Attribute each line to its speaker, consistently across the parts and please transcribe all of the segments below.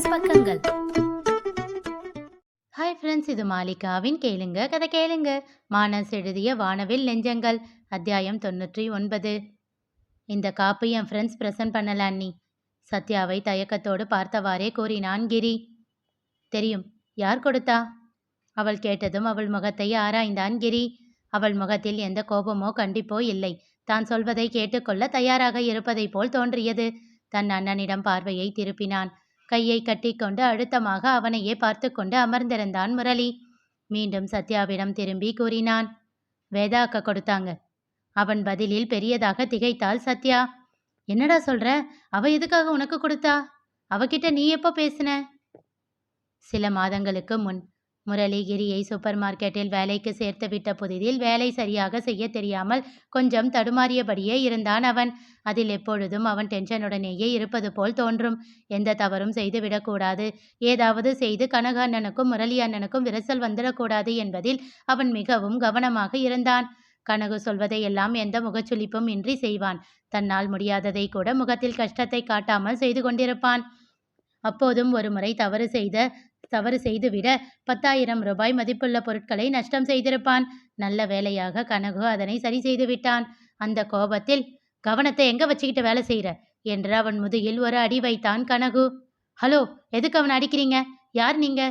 Speaker 1: Minus பக்கங்கள்.
Speaker 2: Hi friends, இது மாலிகாவின் கேளுங்க கதை கேளுங்க. மானஸ் எழுதிய வானவில் நெஞ்சங்கள், அத்தியாயம் 99. இந்த காப்பு என் ஃப்ரெண்ட்ஸ் ப்ரெசன்ட் பண்ணல அண்ணி. சத்யாவை தயக்கத்தோடு பார்த்தவாறே கூறினான் கிரி. தெரியும், யார் கொடுத்தா? அவள் கேட்டதும் அவள் முகத்தை ஆராய்ந்தான் கிரி. அவள் முகத்தில் எந்த கோபமோ கண்டிப்போ இல்லை. தான் சொல்வதை கேட்டுக்கொள்ள தயாராக இருப்பதை போல் தோன்றியது. தன் அண்ணனிடம் பார்வையை திருப்பினான். கையை கட்டிக்கொண்டு அழுத்தமாக அவனையே பார்த்து கொண்டு அமர்ந்திருந்தான் முரளி. மீண்டும் சத்யாவிடம் திரும்பி கூறினான், வேதா அக்கா கொடுத்தாங்க. அவன் பதிலில் பெரியதாக திகைத்தாள் சத்யா. என்னடா சொல்ற? அவ எதுக்காக உனக்கு கொடுத்தா? அவகிட்ட நீ எப்போ பேசின? சில மாதங்களுக்கு முன். முரளிகிரியை சூப்பர் மார்க்கெட்டில் வேலைக்கு சேர்த்து விட்ட புதிதில் வேலை சரியாக செய்ய தெரியாமல் கொஞ்சம் தடுமாறியபடியே இருந்தான் அவன். அதில் எப்பொழுதும் அவன் டென்ஷனுடனேயே இருப்பது போல் தோன்றும். எந்த தவறும் செய்துவிடக்கூடாது, ஏதாவது செய்து கனக அண்ணனுக்கும் முரளி அண்ணனுக்கும் விரசல் வந்துடக்கூடாது என்பதில் அவன் மிகவும் கவனமாக இருந்தான். கனகு சொல்வதையெல்லாம் எந்த முகச்சுளிப்பும் இன்றி செய்வான். தன்னால் முடியாததை கூட முகத்தில் கஷ்டத்தை காட்டாமல் செய்து கொண்டிருப்பான். அப்போதும் ஒரு முறை தவறு செய்துவிட 10,000 ரூபாய் மதிப்புள்ள பொருட்களை நஷ்டம் செய்திருப்பான். நல்ல வேலையாக கனகு அதனை சரி செய்து விட்டான். அந்த கோபத்தில், கவனத்தை எங்க வச்சுக்கிட்டு வேலை செய்யற என்று அவன் முதுகில் ஒரு அடி வைத்தான் கனகு. ஹலோ, எதுக்கு அவன் அடிக்கிறீங்க? யார் நீங்க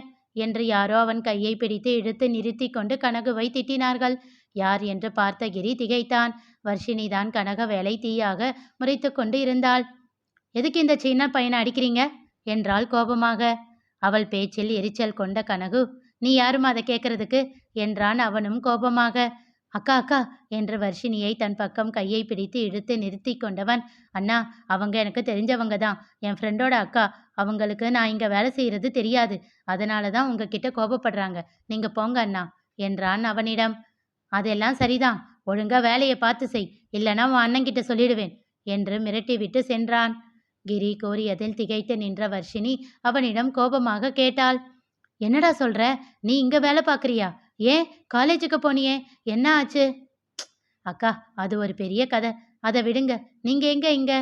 Speaker 2: என்று யாரோ அவன் கையை பிடித்து இழுத்து நிறுத்தி கொண்டு கனகுவை திட்டினார்கள். யார் என்று பார்த்த கிரி திகைத்தான். வர்ஷினிதான் கனக வேலை தீயாக முறைத்து கொண்டு இருந்தாள். எதுக்கு இந்த சின்ன பையனை அடிக்கிறீங்க என்றாள் கோபமாக. அவள் பேச்சில் எரிச்சல் கொண்ட கனகு, நீ யாரும் அதை கேட்கறதுக்கு என்றான் அவனும் கோபமாக. அக்கா அக்கா என்று வர்ஷினியை தன் பக்கம் கையை பிடித்து இழுத்து நிறுத்தி கொண்டவன், அண்ணா, அவங்க எனக்கு தெரிஞ்சவங்க தான், என் ஃப்ரெண்டோட அக்கா. அவங்களுக்கு நான் இங்கே வேலை செய்கிறது தெரியாது, அதனால தான் உங்ககிட்ட கோபப்படுறாங்க. நீங்கள் போங்க அண்ணா என்றான் அவனிடம். அதெல்லாம் சரிதான், ஒழுங்கா வேலையை பார்த்து செய், இல்லைனா உன் அண்ணங்கிட்ட சொல்லிடுவேன் என்று மிரட்டிவிட்டு சென்றான். கிரி கோரியதில் திகைத்து நின்ற வர்ஷினி அவனிடம் கோபமாக கேட்டாள், என்னடா சொல்ற? நீ இங்க வேலை பார்க்குறியா? ஏன் காலேஜுக்கு போனியே, என்ன ஆச்சு? அக்கா, அது ஒரு பெரிய கதை, அதை விடுங்க. நீங்க எங்க இங்க?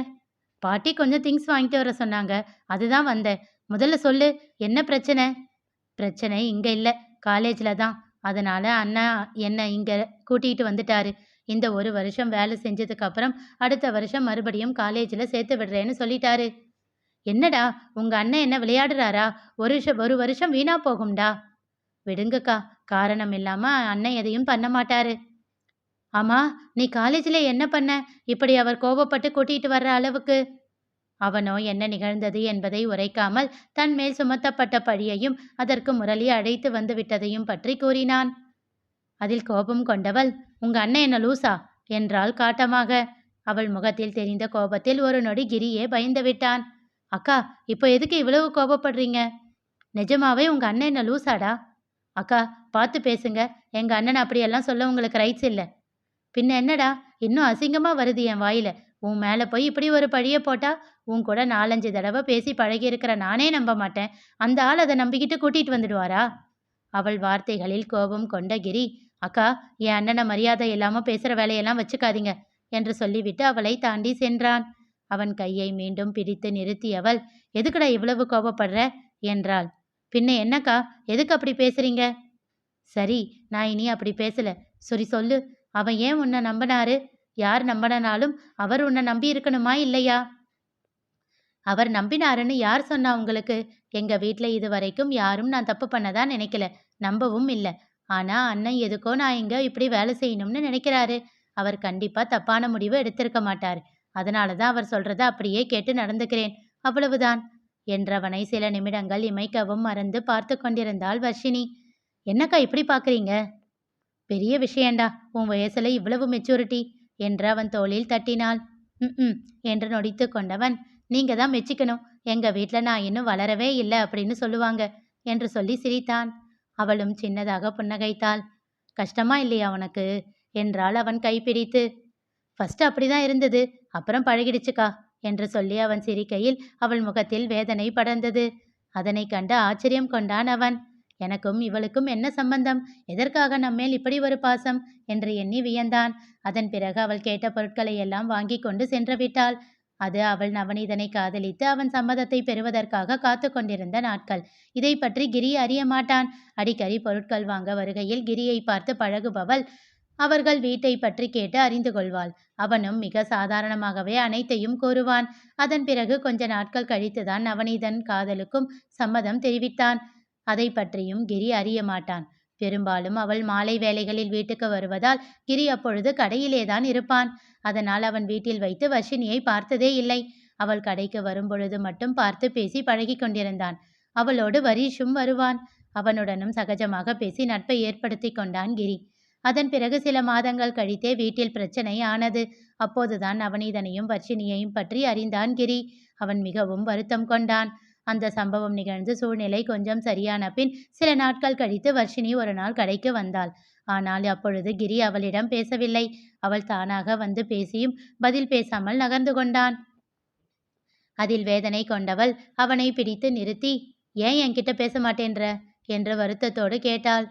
Speaker 2: பாட்டி கொஞ்சம் திங்ஸ் வாங்கிட்டு வர சொன்னாங்க, அதுதான் வந்தேன். முதல்ல சொல்லு, என்ன பிரச்சனை? பிரச்சனை இங்க இல்லை, காலேஜில் தான். அதனால அண்ணா என்னை இங்க கூட்டிகிட்டு வந்துட்டாரு. இந்த ஒரு வருஷம் வேலை செஞ்சதுக்கு அப்புறம் அடுத்த வருஷம் மறுபடியும் காலேஜில் சேர்த்து விடுறேன்னு சொல்லிட்டாரு. என்னடா, உங்க அண்ணன் என்ன விளையாடுறாரா? ஒரு வருஷம் வீணா போகும்டா. விடுங்கக்கா, காரணம் இல்லாம அண்ணன் எதையும் பண்ண மாட்டாரு. ஆமா, நீ காலேஜில் என்ன பண்ண இப்படி அவர் கோபப்பட்டு கூட்டிகிட்டு வர்ற அளவுக்கு? அவனோ என்ன நிகழ்ந்தது என்பதை உரைக்காமல் தன் மேல் சுமத்தப்பட்ட பழியையும் அதற்கு முரளி அழைத்து வந்து விட்டதையும் பற்றி கூறினான். அதில் கோபம் கொண்டவள், உங்க அண்ணன் என்ன லூசா என்றாள் காட்டமாக. அவள் முகத்தில் தெரிந்த கோபத்தில் ஒரு நொடி கிரியே பயந்து விட்டான். அக்கா, இப்போ எதுக்கு இவ்வளவு கோபப்படுறீங்க? நிஜமாவே உங்க அண்ணன் என்ன லூசாடா? அக்கா, பார்த்து பேசுங்க, எங்க அண்ணன் அப்படியெல்லாம் சொல்ல உங்களுக்கு ரைட்ஸ் இல்லை. பின்ன என்னடா, இன்னும் அசிங்கமா வருது என் வாயில. உன் மேலே போய் இப்படி ஒரு பழிய போட்டா, உன் கூட 4-5 தடவை பேசி பழகி இருக்கிற நானே நம்ப மாட்டேன். அந்த ஆள் அதை நம்பிக்கிட்டு கூட்டிகிட்டு வந்துடுவாரா? அவள் வார்த்தைகளில் கோபம் கொண்ட கிரி, அக்கா, என் அண்ணனை மரியாதை இல்லாமல் பேசுகிற வேலையெல்லாம் வச்சுக்காதீங்க என்று சொல்லிவிட்டு அவளை தாண்டி சென்றான். அவன் கையை மீண்டும் பிடித்து நிறுத்தியவள், எதுக்குடா இவ்வளவு கோபப்படுற என்றாள். பின்ன என்னக்கா, எதுக்கு அப்படி பேசுறீங்க? சரி, நான் இனி அப்படி பேசல. சரி சொல்லு, அவன் ஏன் உன்னை நம்பினாரு? யார் நம்பினாலும் அவர் உன்னை நம்பி இருக்கணுமா இல்லையா? அவர் நம்பினாருன்னு யார் சொன்னா உங்களுக்கு? எங்க வீட்டில் இது வரைக்கும் யாரும் நான் தப்பு பண்ணதான் நினைக்கல, நம்பவும் இல்லை. ஆனா அண்ணன் எதுக்கோ நான் இங்க இப்படி வேலை செய்யணும்னு நினைக்கிறாரு. அவர் கண்டிப்பா தப்பான முடிவு எடுத்திருக்க மாட்டார். அதனாலதான் அவர் சொல்றத அப்படியே கேட்டு நடந்துக்கிறேன், அவ்வளவுதான் என்றவனை சில நிமிடங்கள் இமைக்கவும் மறந்து பார்த்து கொண்டிருந்தாள் வர்ஷினி. என்னக்கா இப்படி பாக்குறீங்க? பெரிய விஷயண்டா, உன் வயசுல இவ்வளவு மெச்சூரிட்டி என்று அவன் தோளில் தட்டினாள். என்று நொடித்து கொண்டவன், நீங்க தான் மெச்சிக்கணும். எங்க வீட்டில் நான் இன்னும் வளரவே இல்லை அப்படின்னு சொல்லுவாங்க என்று சொல்லி சிரித்தான். அவளும் சின்னதாக புன்னகைத்தாள். கஷ்டமா இல்லையா உனக்கு என்றாள் அவன் கைப்பிடித்து. ஃபர்ஸ்ட் அப்படிதான் இருந்தது, அப்புறம் பழகிடுச்சுக்கா என்று சொல்லி அவன் சிரிக்கையில் அவள் முகத்தில் வேதனை படர்ந்தது. அதனை கண்டு ஆச்சரியம் கொண்டான் அவன். எனக்கும் இவளுக்கும் என்ன சம்பந்தம்? எதற்காக நம்மேல் இப்படி ஒரு பாசம் என்று எண்ணி வியந்தான். அதன் பிறகு அவள் கேட்ட பொருட்களை எல்லாம் வாங்கி கொண்டு சென்று விட்டாள். அது அவள் நவநீதனை காதலித்து அவன் சம்மதத்தை பெறுவதற்காக காத்து கொண்டிருந்த நாட்கள். இதை பற்றி கிரி அறிய மாட்டான். அடிக்கடி பொருட்கள் வாங்க வருகையில் கிரியை பார்த்து பழகுபவள் அவர்கள் வீட்டை பற்றி கேட்டு அறிந்து கொள்வாள். அவனும் மிக சாதாரணமாகவே அனைத்தையும் கூறுவான். அதன் பிறகு கொஞ்ச நாட்கள் கழித்துதான் நவநீதன் காதலுக்கும் சம்மதம் தெரிவித்தான். அதை பற்றியும் கிரி அறிய மாட்டான். பெரும்பாலும் அவள் மாலை வேளைகளில் வீட்டுக்கு வருவதால் கிரி அப்பொழுது கடையிலேதான் இருப்பான். அதனால் அவன் வீட்டில் வைத்து வர்ஷினியை பார்த்ததே இல்லை. அவள் கடைக்கு வரும்பொழுது மட்டும் பார்த்து பேசி பழகி கொண்டிருந்தான். அவளோடு வரீஷும் வருவான். அவனுடனும் சகஜமாக பேசி நட்பை ஏற்படுத்தி கொண்டான் கிரி. அதன் பிறகு சில மாதங்கள் கழித்தே வீட்டில் பிரச்சனை ஆனது. அப்போதுதான் நவநீதனையும் வர்ஷினியையும் பற்றி அறிந்தான் கிரி. அவன் மிகவும் வருத்தம் கொண்டான். அந்த சம்பவம் நிகழ்ந்து சூழ்நிலை கொஞ்சம் சரியான பின் சில நாட்கள் கழித்து வர்ஷினி ஒரு நாள் கடைக்கு வந்தாள். ஆனால் அப்பொழுது கிரி அவளிடம் பேசவில்லை. அவள் தானாக வந்து பேசியும் பதில் பேசாமல் நகர்ந்து கொண்டான். அதில் வேதனை கொண்டவள் அவனை பிடித்து நிறுத்தி, ஏன் என்கிட்ட பேச மாட்டேன்ற என்று வருத்தத்தோடு கேட்டாள்.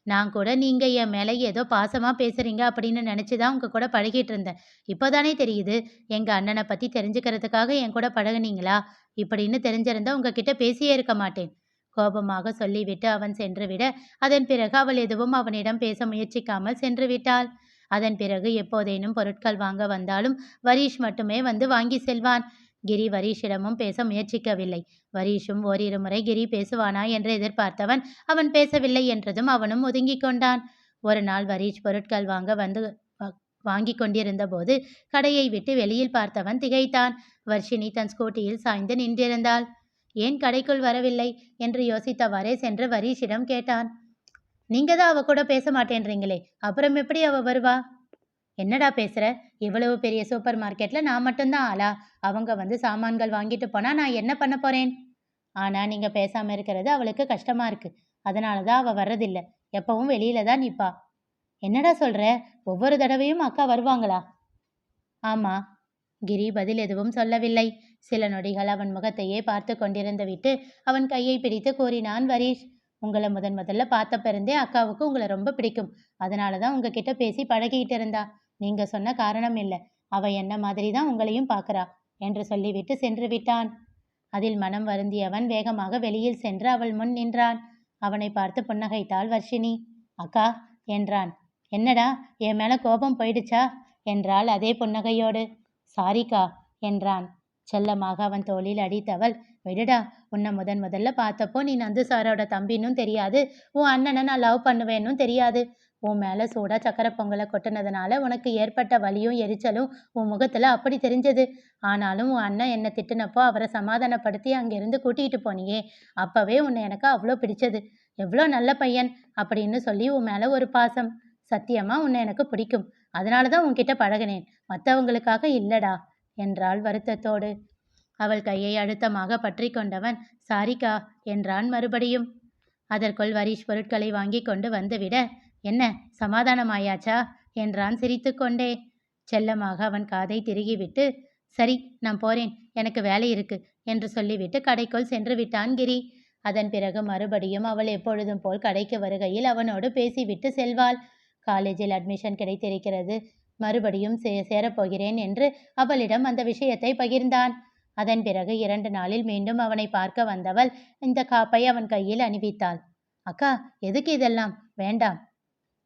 Speaker 2: நான் கூட நீங்க என் மேலே ஏதோ பாசமா பேசுறீங்க அப்படின்னு நினைச்சுதான் உங்க கூட பழகிட்டு இருந்தேன். இப்போதானே தெரியுது எங்க அண்ணனை பத்தி தெரிஞ்சுக்கிறதுக்காக என் கூட பழகுனீங்களா? இப்படின்னு தெரிஞ்சிருந்தா உங்ககிட்ட பேசியே இருக்க மாட்டேன். கோபமாக சொல்லிவிட்டு அவன் சென்று விட அதன் பிறகு அவள் எதுவும் அவனிடம் பேச முயற்சிக்காமல் சென்று விட்டாள். அதன் பிறகு எப்போதேனும் பொருட்கள் வாங்க வந்தாலும் வரீஷ் மட்டுமே வந்து வாங்கி செல்வான். கிரி வரீஷிடமும் பேச முயற்சிக்கவில்லை. வரீஷும் ஓரிரு முறை கிரி பேசுவானா என்று எதிர்பார்த்தவன் அவன் பேசவில்லை என்றதும் அவனும் ஒதுங்கிக் கொண்டான். ஒரு நாள் வரீஷ் பொருட்கள் வாங்கி கொண்டிருந்த போது கடையை விட்டு வெளியில் பார்த்தவன் திகைத்தான். வர்ஷினி தன் ஸ்கூட்டியில் சாய்ந்து நின்றிருந்தாள். ஏன் கடைக்குள் வரவில்லை என்று யோசித்தவாறே சென்று வரீஷிடம் கேட்டான். நீங்க தான் அவ கூட பேச மாட்டேன்றீங்களே, அப்புறம் எப்படி அவ வருவா? என்னடா பேசுற? இவ்வளவு பெரிய சூப்பர் மார்க்கெட்ல நான் மட்டும்தான் ஆளா? அவங்க வந்து சாமான்கள் வாங்கிட்டு போனா நான் என்ன பண்ண போறேன்? ஆனா நீங்க பேசாம இருக்கிறது அவளுக்கு கஷ்டமா இருக்கு. அதனாலதான் அவ வர்றதில்ல. எப்பவும் வெளியில தான் நிப்பா. என்னடா சொல்ற? ஒவ்வொரு தடவையும் அக்கா வருவாங்களா? ஆமா. கிரி பதில் எதுவும் சொல்லவில்லை. சில நொடிகள் அவன் முகத்தையே பார்த்து கொண்டிருந்து விட்டு அவன் கையை பிடித்து கூறினான் வரீஷ். உங்களை முதல்ல பார்த்த பிறந்தே அக்காவுக்கு உங்களை ரொம்ப பிடிக்கும். அதனாலதான் உங்ககிட்ட பேசி பழகிட்டு இருந்தா. நீங்க சொன்ன காரணம் இல்லை. அவ என்ன மாதிரி தான் உங்களையும் பார்க்கறா என்று சொல்லிவிட்டு சென்று விட்டான். அதில் மனம் வருந்தியவன் வேகமாக வெளியில் சென்று அவள் முன் நின்றான். அவனை பார்த்து புன்னகைத்தாள் வர்ஷினி. அக்கா என்றான். என்னடா, என் மேல கோபம் போயிடுச்சா என்றாள் அதே புன்னகையோடு. சாரிக்கா என்றான். செல்லமாக அவன் தோளில் அடித்தவள், விடுடா, உன்னை முதல்ல பார்த்தப்போ நீ நந்து சாரோட தம்பின்னும் தெரியாது, உன் அண்ணனை நான் லவ் பண்ணுவேன்னும் தெரியாது. உன் மேல சூடா சக்கரை பொங்கலை கொட்டினதுனால உனக்கு ஏற்பட்ட வலியும் எரிச்சலும் உன் முகத்துல அப்படி தெரிஞ்சது. ஆனாலும் உன் அண்ணன் என்னை திட்டினப்போ அவரை சமாதானப்படுத்தி அங்கிருந்து கூட்டிகிட்டு போனியே, அப்பவே உன்னை எனக்கு அவ்வளோ பிடிச்சது. எவ்வளோ நல்ல பையன் அப்படின்னு சொல்லி உன் மேல ஒரு பாசம். சத்தியமா உன்னை எனக்கு பிடிக்கும். அதனாலதான் உன்கிட்ட பழகினேன், மற்றவங்களுக்காக இல்லடா என்றாள் வருத்தத்தோடு. அவள் கையை அழுத்தமாக பற்றி கொண்டவன் சாரிக்கா என்றான் மறுபடியும். அதற்குள் வரீஷ் பொருட்களை வாங்கி கொண்டு வந்துவிட, என்ன சமாதானமாயாச்சா என்றான் சிரித்து கொண்டே. செல்லமாக அவன் காதை திருகிவிட்டு, சரி நான் போறேன், எனக்கு வேலை இருக்கு என்று சொல்லிவிட்டு கடைக்குள் சென்று விட்டான் கிரி. அதன் பிறகு மறுபடியும் அவள் எப்பொழுதும் போல் கடைக்கு வருகையில் அவனோடு பேசிவிட்டு செல்வாள். காலேஜில் அட்மிஷன் கிடைத்திருக்கிறது, மறுபடியும் சேரப்போகிறேன் என்று அவளிடம் அந்த விஷயத்தை பகிர்ந்தான். அதன் பிறகு 2 நாளில் மீண்டும் அவனை பார்க்க வந்தவள் இந்த காப்பை அவன் கையில் அணிவித்தாள். அக்கா, எதுக்கு இதெல்லாம்? வேண்டாம்,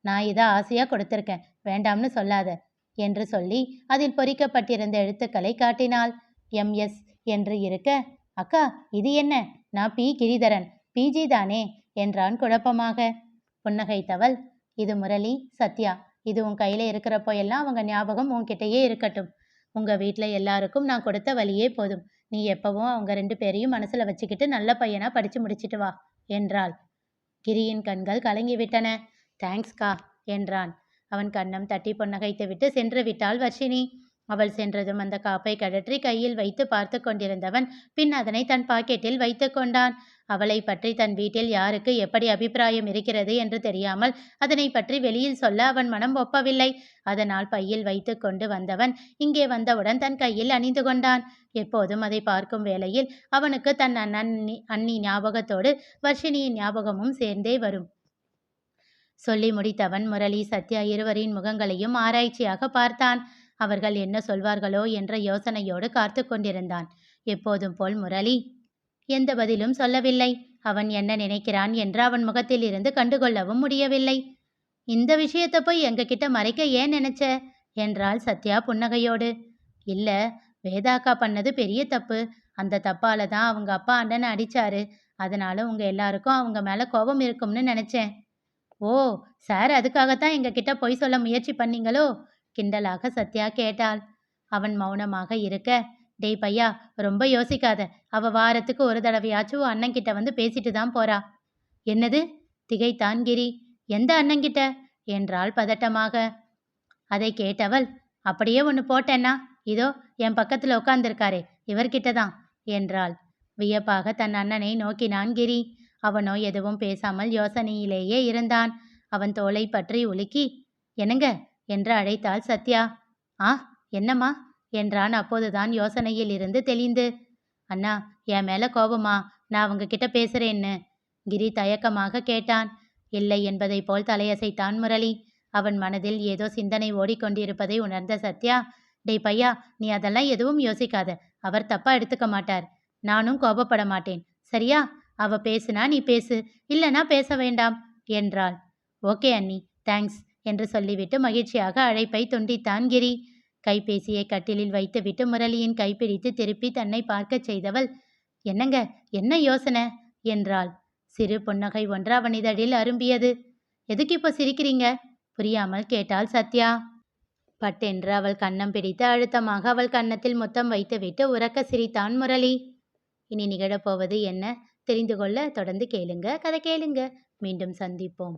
Speaker 2: நான் இதை ஆசையா கொடுத்திருக்கேன், வேண்டாம்னு சொல்லாத என்று சொல்லி அதில் பொறிக்கப்பட்டிருந்த எழுத்துக்களை காட்டினாள். MS என்று இருக்க, அக்கா இது என்ன? நான் பி கிரிதரன், பிஜி தானே என்றான் குழப்பமாக. புன்னகைத்தவள், இது முரளி, சத்யா. இது உன் கையில இருக்கிறப்போ எல்லாம் அவங்க ஞாபகம் உன்கிட்டயே இருக்கட்டும். உங்க வீட்டில் எல்லாருக்கும் நான் கொடுத்த வழியே போதும். நீ எப்பவும் அவங்க 2 பேரையும் மனசுல வச்சுக்கிட்டு நல்ல பையனா படிச்சு முடிச்சிட்டு வா என்றாள். கிரியின் கண்கள் கலங்கிவிட்டன. தேங்க்ஸ்கா என்றான். அவன் கன்னம் தட்டி புன்னகைத்து விட்டு சென்று விட்டாள் வர்ஷினி. அவள் சென்றதும் அந்த காப்பை கழற்றி கையில் வைத்து பார்த்து கொண்டிருந்தவன் பின் அதனை தன் பாக்கெட்டில் வைத்து கொண்டான். அவளை பற்றி தன் வீட்டில் யாருக்கு எப்படி அபிப்பிராயம் இருக்கிறது என்று தெரியாமல் அதனை பற்றி வெளியில் சொல்ல அவன் மனம் ஒப்பவில்லை. அதனால் பையில் வைத்து கொண்டு வந்தவன் இங்கே வந்தவுடன் தன் கையில் அணிந்து கொண்டான். எப்போதும் அதை பார்க்கும் வேளையில் அவனுக்கு தன் அண்ணி ஞாபகத்தோடு வர்ஷினியின் ஞாபகமும் சேர்ந்தே வரும். சொல்லி முடித்தவன் முரளி, சத்யா இருவரின் முகங்களையும் ஆராய்ச்சியாக பார்த்தான். அவர்கள் என்ன சொல்வார்களோ என்ற யோசனையோடு காத்து கொண்டிருந்தான். எப்போதும் போல் முரளி எந்த பதிலும் சொல்லவில்லை. அவன் என்ன நினைக்கிறான் என்று அவன் முகத்தில் இருந்து கண்டுகொள்ளவும் முடியவில்லை. இந்த விஷயத்தை போய் எங்ககிட்ட மறைக்க ஏன் நினைச்ச என்றாள் சத்யா புன்னகையோடு. இல்ல, வேதாக்கா பண்ணது பெரிய தப்பு. அந்த தப்பால தான் அவங்க அப்பா அண்ணனை அடிச்சாரு. அதனால உங்க எல்லாருக்கும் அவங்க மேல கோபம் இருக்கும்னு நினைச்சேன். ஓ, சார் அதுக்காகத்தான் எங்க கிட்ட பொய் சொல்ல முயற்சி பண்ணீங்களோ கிண்டலாக சத்யா கேட்டாள். அவன் மௌனமாக இருக்க, டேய் பையா, ரொம்ப யோசிக்காத. அவ வாரத்துக்கு ஒரு தடவையாச்சும் அண்ணன் கிட்ட வந்து பேசிட்டு தான் போறா. என்னது? திகைத்தான் கிரி. எந்த அண்ணங்கிட்ட என்றாள் பதட்டமாக. அதை கேட்டவள், அப்படியே ஒன்று போட்டேன்னா இதோ என் பக்கத்தில் உட்கார்ந்திருக்காரே இவர்கிட்ட தான் என்றாள். வியப்பாக தன் அண்ணனை நோக்கினான் கிரி. அவனோ எதுவும் பேசாமல் யோசனையிலேயே இருந்தான். அவன் தோளை பற்றி உலுக்கி, என்னங்க என்று அழைத்தாள் சத்யா. ஆ, என்னம்மா என்றான் அப்போதுதான் யோசனையில் இருந்து தெளிந்து. அண்ணா, என் மேல கோபமா? நான் அவங்க கிட்ட பேசுறேன்னு கிரி தயக்கமாக கேட்டான். இல்லை என்பதை போல் தலையசைத்தான் முரளி. அவன் மனதில் ஏதோ சிந்தனை ஓடிக்கொண்டிருப்பதை உணர்ந்த சத்யா, டேய் பையா, நீ அதெல்லாம் எதுவும் யோசிக்காத. அவர் தப்பா எடுத்துக்க மாட்டார். நானும் கோபப்பட மாட்டேன். சரியா? அவ பேசுனா நீ பேசு, இல்லனா பேச வேண்டாம் என்றாள். ஓகே அண்ணி, தேங்க்ஸ் என்று சொல்லிவிட்டு மகிழ்ச்சியாக அழைப்பை துண்டித்தான் கிரி. கைபேசியை கட்டிலில் வைத்துவிட்டு முரளியின் கைப்பிடித்து திருப்பி தன்னை பார்க்கச் செய்தவள், என்னங்க, என்ன யோசனை என்றாள். சிறு புன்னகை ஒன்று அவன் இதழில் அரும்பியது. எதுக்கு இப்போ சிரிக்கிறீங்க புரியாமல் கேட்டாள் சத்யா. பட்டென்று அவள் கன்னம் பிடித்து அழுத்தமாக அவள் கன்னத்தில் முத்தம் வைத்துவிட்டு உரக்க சிரித்தான் முரளி. இனி நிகழப்போவது என்ன தெரிந்து கொள்ள தொடர்ந்து கேளுங்க. கதை கேளுங்க. மீண்டும் சந்திப்போம்.